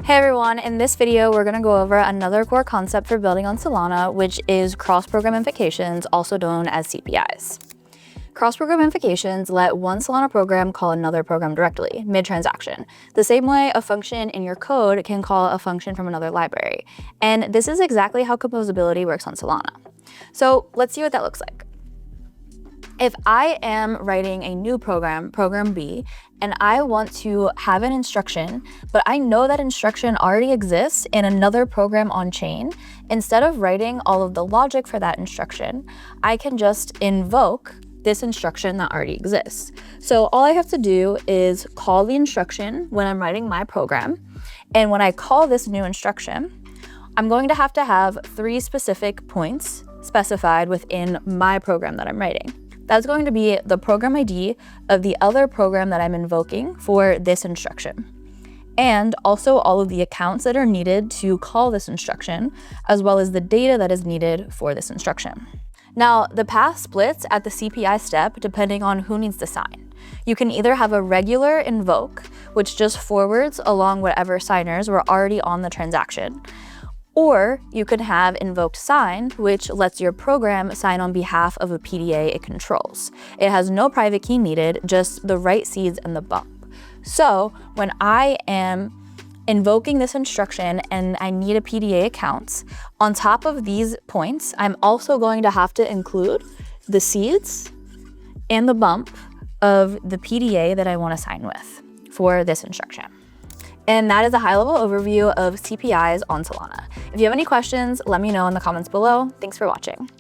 Hey everyone, in this video, we're gonna go over another core concept for building on Solana, which is cross-program invocations, also known as CPIs. Cross-program invocations let one Solana program call another program directly, mid-transaction, the same way a function in your code can call a function from another library. And this is exactly how composability works on Solana. So let's see what that looks like. If I am writing a new program, program B, and I want to have an instruction, but I know that instruction already exists in another program on chain, instead of writing all of the logic for that instruction, I can just invoke this instruction that already exists. So all I have to do is call the instruction when I'm writing my program. And when I call this new instruction, I'm going to have 3 specific points specified within my program that I'm writing. That's going to be the program ID of the other program that I'm invoking for this instruction, and also all of the accounts that are needed to call this instruction, as well as the data that is needed for this instruction. Now, the path splits at the CPI step depending on who needs to sign. You can either have a regular invoke, which just forwards along whatever signers were already on the transaction, or you could have invoked sign, which lets your program sign on behalf of a PDA it controls. It has no private key needed, just the write seeds and the bump. So when I am invoking this instruction and I need a PDA account, on top of these points, I'm also going to have to include the seeds and the bump of the PDA that I want to sign with for this instruction. And that is a high-level overview of CPIs on Solana. If you have any questions, let me know in the comments below. Thanks for watching.